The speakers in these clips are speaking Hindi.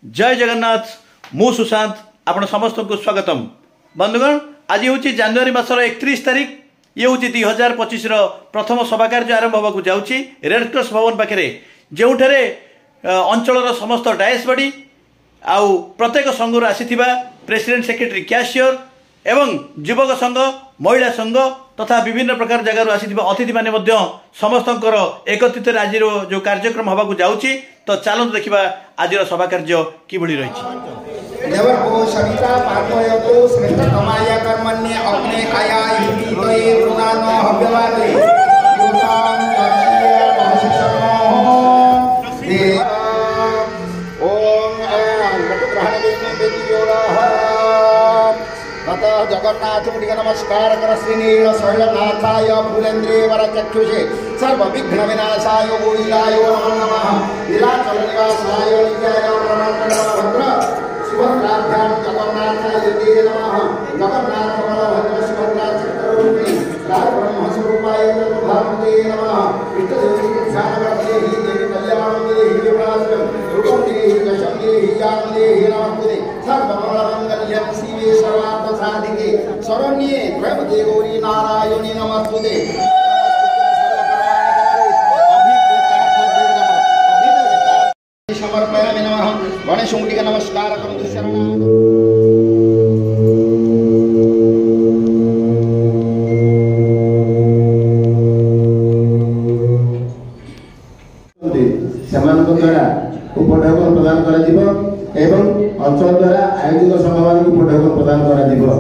जय जगन्नाथ मु सुशांत आपण समस्त को स्वागतम। बंधुगण आज हूँ जनवरी मासर 31 तारीख ये हूँ 2025 प्रथम सभा कार्य आरंभ होगा जाऊँगी रेड क्रॉस भवन पाखे जो अंचल समस्त डायस बॉडी आउ प्रत्येक संघर आसीथिबा प्रेसिडेंट सेक्रेटरी कैशियर एवं युवक संघ महिला संघ तथा विभिन्न प्रकार जगार आसीथिबा अतिथि माने मध्य समस्तंकर एकत्रित आज जो कार्यक्रम होगा जाऊँगी। तो चलते देखा आज सभा कार्य किभली रही। देवको सविता पार्पयतु स्मृत कमाय कर्मण्य अपने आया इति तये वृणानो हव्यवादे युतां कर्ष्य महशिषणो दे ओम घटग्रहणेन बेतियोरः ततः जगन्नाथ मुनिगे नमस्कार कर श्रीनील शैलनाथाय फूलेन्द्रे वरचक्षुषे सर्वविघ्न विनाशाय गोविन्दाय नमः नीलाचल निवासाय नित्याय भद्र सुभद्राभ्यां जगन्नाथाय ते नमः जगन्नाथ बलभद्र सुभद्रा चक्रवर्ती ब्रह्म स्वरूपाय भागवते नमः इष्टदेवी ध्यानवर्ते हि देवी कल्याणं देहि विनाशं रूपं देहि यशं देहि ज्ञानं देहि नमस्ते सर्वमङ्गलमङ्गल्यं शिवे सर्वार्थसाधिके शरण्ये त्र्यम्बके गौरी नारायणी नमस्ते। समर्पयामि नमः गणेशमुनिगे नमस्कार करन्तु शरणं द्वारा उपढौक प्रदान करा एवं अंचल द्वारा आयोजित सभा को उपढौक प्रदान करा।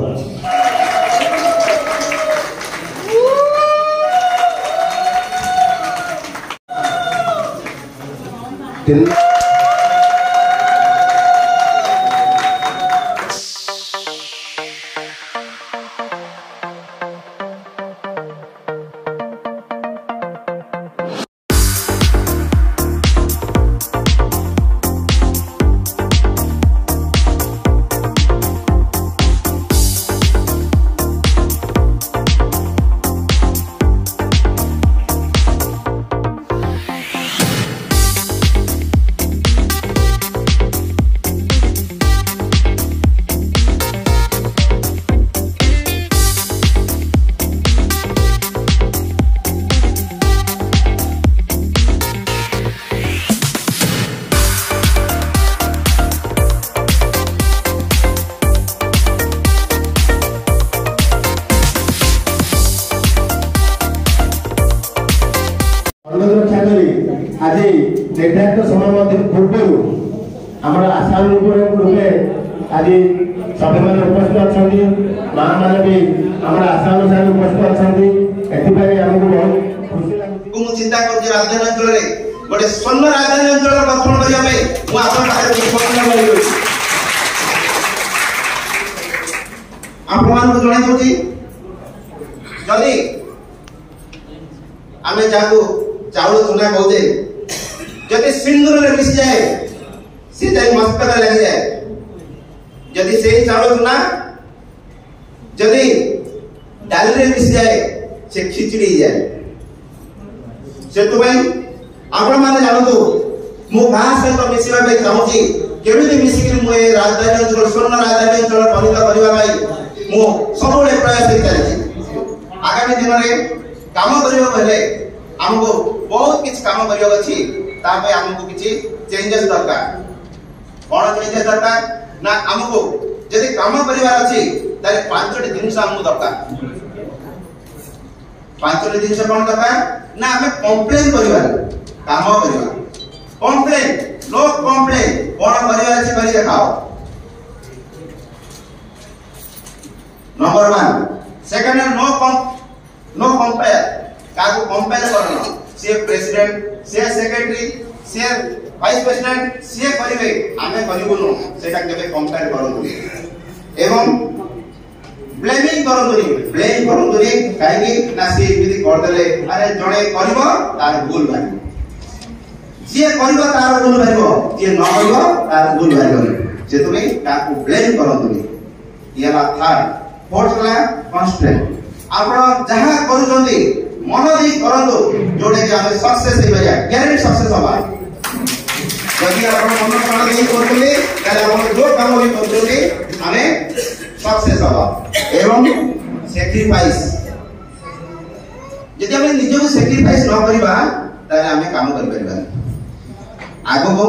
आज निर्धारित समय पूर्व आम आशा रूपे आज सभी मैंने उपस्थित अच्छा माँ मैंने भी आम आशा अनुसार उपस्थित अच्छा आमको बहुत खुशी लगे। चिंता कर राजधानी अंचल में गोटे स्वर्ण राजधानी अंचल गठन करने आपण जन जदि आम जहाँ चाउल चूना कहते जदि सिंदूर में मिस जाए सी जाए मस्तक लग जाए जदि से चाउल चूना जदि डाल रे मिस जाए से खिचड़ी जाए से तो भाई आपण माने जानतो मु गां सहित मिसिबा पे चाहूची केमिति मिसिकरी मु ए राजधानी अंचल स्वर्ण राजधानी अंचल परिणत करबा भाई मु सबले प्रयास करै आगामी दिन में काम करियो हेले हमको बहुत किछ काम करियो अछि तापे हमको किछि चेंजेस दरकार कोन चेंजेस दरकार ना हमको यदि काम करिवार अछि ताले पांचटी जिंस हमको दरकार पांचटी जिंस कोन दरकार ना हमें कंप्लेन करिवार काम करिवार कंप्लेन नो कंप्लेन कोन करिवार अछि करि देखाओ नंबर 1 सेकंड नो कंपेयर काको कंपेयर करना से प्रेसिडेंट से सेक्रेटरी से वाइस प्रेसिडेंट से करिवे आमे करिवनु सेटा केबे कंपेयर करंतु एवं ब्लेमिंग करंतु काहे ना से यदि कर देले अरे जणे करबो तार भूल भाई जे करबो तार भूल भाईबो जे न करबो तार भूल भाईबो से तुमे काको ब्लेम करंतु ये बात था फोर्थ ला कांस्टेंट आपण जहां करूछंती मन दी करंतु जोडे कि हम सक्सेस दे बजा ग्यारंटी सक्सेस होबा जदि आपण मन प्राण दे करले ताले आपण जो काम भी करछोटी हमें सक्सेस हवा एवं सैक्रिफाइस यदि हमें निज को सैक्रिफाइस न करबा ताले हमें काम कर परबा आगो को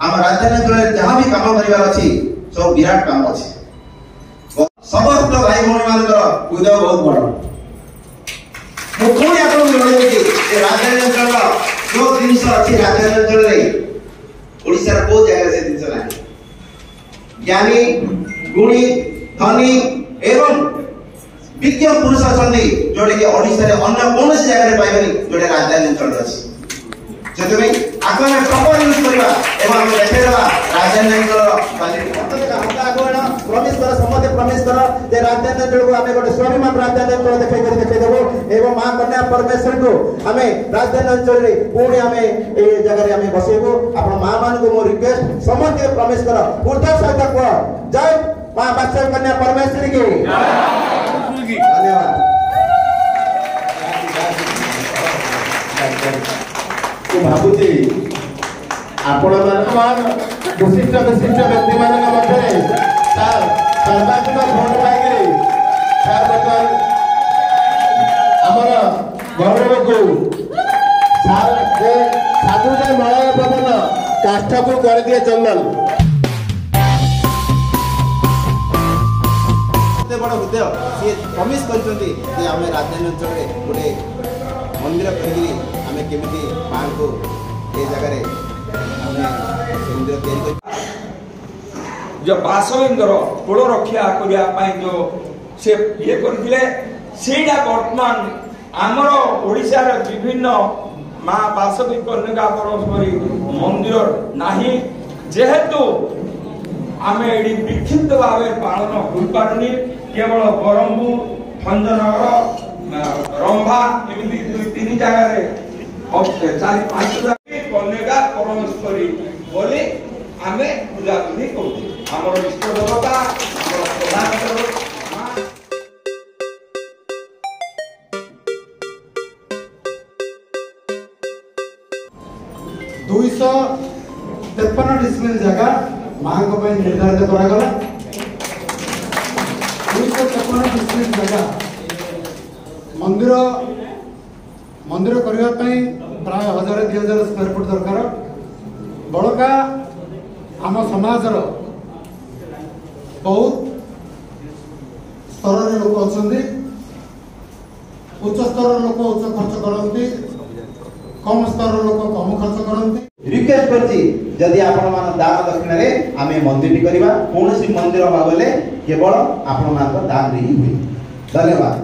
हम राजधानी जहाँ भी काम करबार अछि सब विराट काम अछि समस्त भाई भौणी मानकर उदय बहुत बड़ मुखोनी आपण जणाई कि राजधानी अंचल जो जिनिस अछि राजधानी अंचल रे ओडिसा रो बहुत जगह से जिनिस नाही ज्ञानी गुणी धनी एवं विज्ञ पुरुष अछंती जोडे कि ओडिसा रे अन्य कोनोसी जगह रे पाइबनी जोडे राजधानी अंचल अछि जतमे आगो में प्रॉपर यूज करबा एवं हम देखेबा राजधानी अंचल क्वालिटी हम आगो ना प्रॉमिस कर समते प्रॉमिस कर जे राजधानी अंचल को हमें गोटे स्वाभिमान राजधानी अंचल देखाई देबो एवं मां कन्या परमेश्वर को हमें राजधानी अंचल रे पुणी हमें ए जगह रे हमें बसेबो आपण मां मान को मो रिक्वेस्ट समते प्रॉमिस कर उर्धा सहित को जय मां बच्चन कन्या परमेश्वर की जय धन्यवाद तो भाबुची आपण मान विशिष्ट व्यक्ति मान मध्य सर सर्वाधिक भोट पाई सर बर्तमान आमर गौरव को सर साधु जय मलय पवन काष्ठ को कर दिए चंदन बड़ हृदय सी प्रमिश करछंती जे हमें राजधानी अंचल रे गोटे मंदिर करी हमें केमिति मां को ए जगह रे हमें मंदिर तैयारी कर जो बासवेंद्र कुल रक्षा करिया पाई जो से ये करथिले सेटा वर्तमान आमर ओडिसा रे विभिन्न मां बासवी कन्या परमेश्वरी मंदिर नाही जेहेतु आमे एडी विक्षिप्त भावे पालन होई पारुनी केवल बरमपुर भंजनगर रंभा एमिति दुई तीन जगह रे चारि पांच कन्या परमेश्वरी बोली आमे पूजा विधि करू हमर इष्ट देवता हमर प्रधान देवता 253 डिसिमिल जगह मां को पे निर्धारित करा गला 253 डिसिमिल जगह मंदिर करबा पई प्राय 1000-2000 स्क्वायर फुट दरकार बड़का आम समाज बहुत स्तर लोक अच्छा उच्च स्तर लोक उच्च खर्च करती कम स्तर लोक कम खर्च करती रिक्वेस्ट करछि जदि आपण मान दान दक्षिण रे आमे मंदिर करबा कोनोसी मंदिर बाबले केवल आपण मान दान रे ही हुई धन्यवाद।